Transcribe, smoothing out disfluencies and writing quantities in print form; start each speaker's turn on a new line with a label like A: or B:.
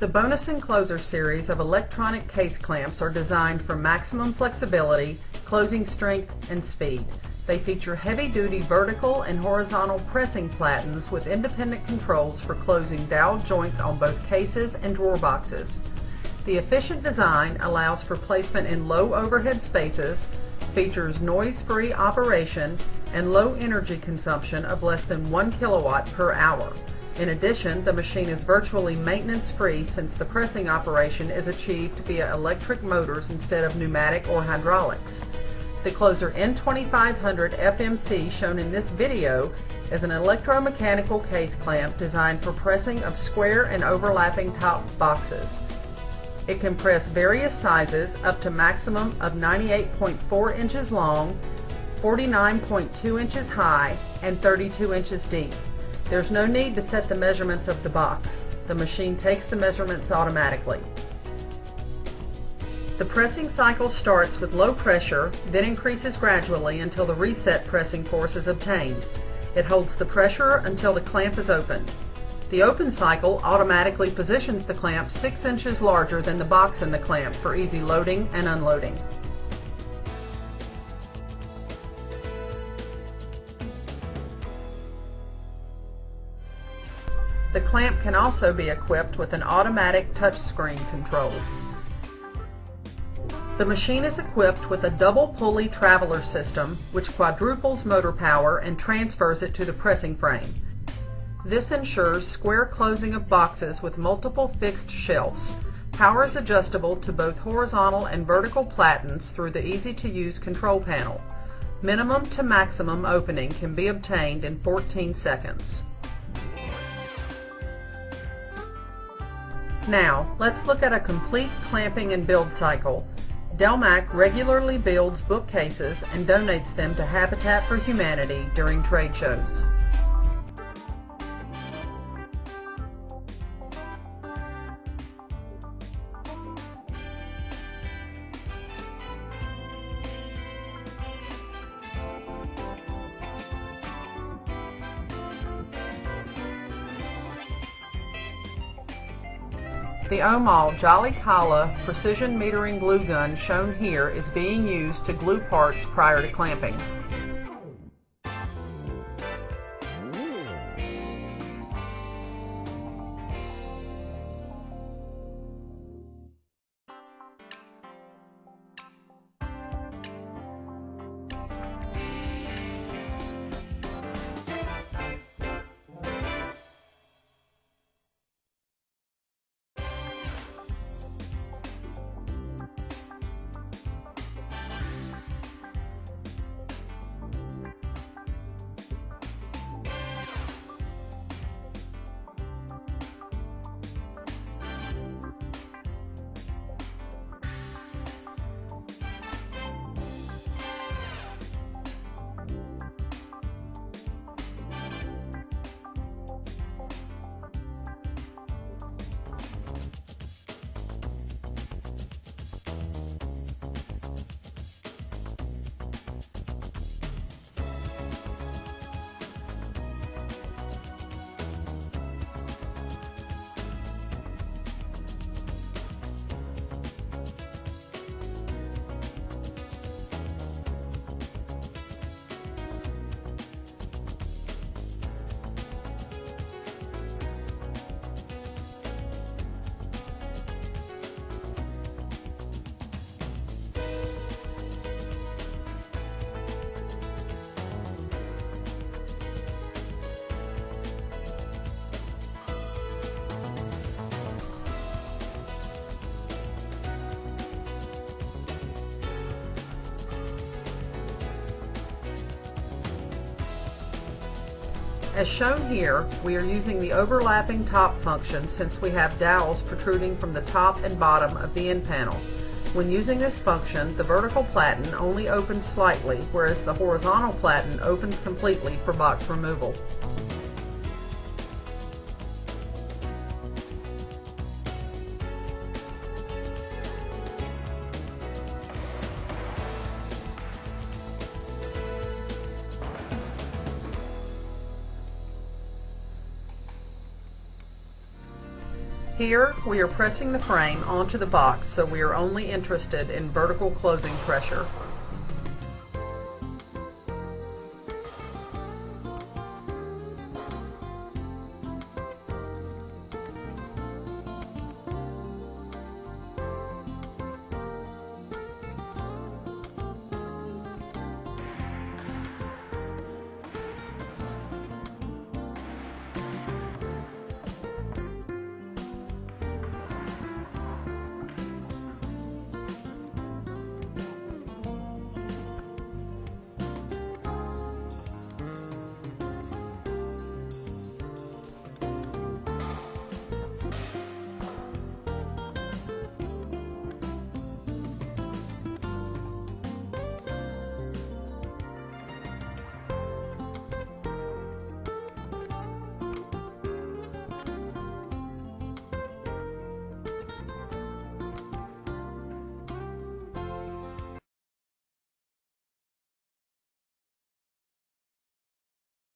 A: The Bonacin closer series of electronic case clamps are designed for maximum flexibility, closing strength, and speed. They feature heavy-duty vertical and horizontal pressing platens with independent controls for closing dowel joints on both cases and drawer boxes. The efficient design allows for placement in low overhead spaces, features noise-free operation, and low energy consumption of less than 1 kilowatt per hour. In addition, the machine is virtually maintenance-free since the pressing operation is achieved via electric motors instead of pneumatic or hydraulics. The closer N2500 FMC shown in this video is an electromechanical case clamp designed for pressing of square and overlapping top boxes. It can press various sizes up to maximum of 98.4 inches long, 49.2 inches high, and 32 inches deep. There's no need to set the measurements of the box. The machine takes the measurements automatically. The pressing cycle starts with low pressure, then increases gradually until the reset pressing force is obtained. It holds the pressure until the clamp is opened. The open cycle automatically positions the clamp 6 inches larger than the box in the clamp for easy loading and unloading. The clamp can also be equipped with an automatic touchscreen control. The machine is equipped with a double pulley traveler system which quadruples motor power and transfers it to the pressing frame. This ensures square closing of boxes with multiple fixed shelves. Power is adjustable to both horizontal and vertical platens through the easy-to-use control panel. Minimum to maximum opening can be obtained in 14 seconds. Now, let's look at a complete clamping and build cycle. Delmac regularly builds bookcases and donates them to Habitat for Humanity during trade shows. The Omal Jolly Kala precision metering glue gun shown here is being used to glue parts prior to clamping. As shown here, we are using the overlapping top function since we have dowels protruding from the top and bottom of the end panel. When using this function, the vertical platen only opens slightly, whereas the horizontal platen opens completely for box removal. Here we are pressing the frame onto the box, so we are only interested in vertical closing pressure.